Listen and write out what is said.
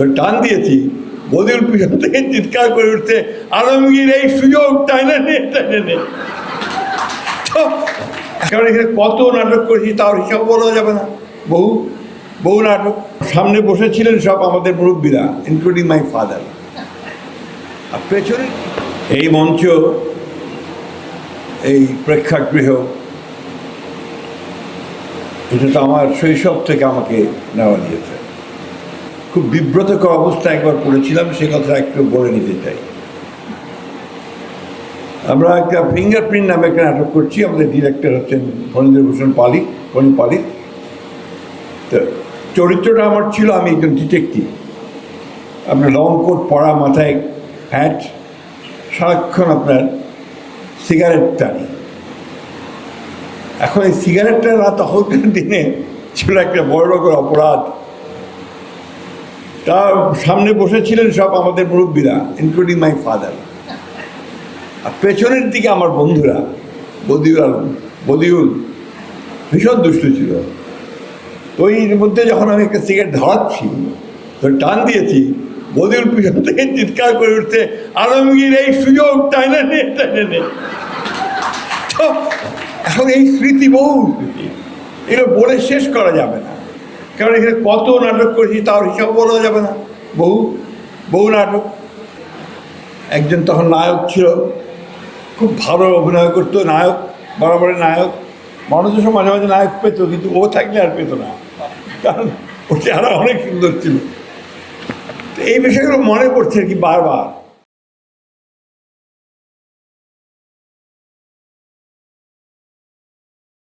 তো টান দিয়েছি, বদিউল পিছন থেকে চিৎকার করে উঠছে, আলমগীর এই সুযোগ টাইনে নে টাইনে নে। তো কারণ এখানে কত নাটক করেছি তার হিসাব বলা যাবে না, বহু নাটক। সামনে বসেছিলেন সব আমাদের মুরব্বীরা, ইনক্লুডিং মাই ফাদার। আর পেছনে এই মঞ্চ, এই প্রেক্ষাগৃহ, এটা তো আমার শৈশব থেকে আমাকে নেওয়া দিয়েছে। খুব বিব্রতকর অবস্থায় একবার পড়েছিলাম, সে কথা একটু বলে নিতে চাই। আমরা একটা ফিঙ্গারপ্রিন্ট নামে একটা নাটক করছি, আমাদের ডিরেক্টর হচ্ছেন ফণীন্দ্রভূষণ পালিত, ফণী পালিত। তো চরিত্রটা আমার ছিল, আমি একজন ডিটেকটিভ। আপনার লং কোট পরা, মাথায় হ্যাট, সারাক্ষণ আপনার সিগারেট টানি। এখন এই সিগারেটটা না তখনকার দিনে ছিল একটা বড় রকম অপরাধ। তার সামনে বসেছিলেন সব আমাদের মুরব্বীরা, ইনক্লুডিং মাই ফাদার। আর পেছনের দিকে আমার বন্ধুরা, বদিউল ভীষণ দুষ্ট ছিল। তো এর মধ্যে যখন আমি একটা সিগারেট ধরাচ্ছি, তো টান দিয়েছি, বদিউল পিছন থেকে চিৎকার করে উঠছে, আলমগীর এই সুযোগ টাইনে নে টাইনে নে। তো এখন এই স্মৃতি, বহু স্মৃতি, এগুলো বলে শেষ করা যাবে না। কারণ এখানে কত নাটক করেছি তার হিসাব বলা যাবে না, বহু নাটক। একজন তখন নায়ক ছিল, খুব ভালো অভিনয় করতো, নায়ক, বরাবরের নায়ক। মানুষ মাঝে মাঝে নায়ক পেত, কিন্তু ও থাকলে আর পেত না, কারণ ও চেহারা অনেক সুন্দর ছিল। তো এই বিষয়গুলো মনে পড়ছে আর কি বারবার।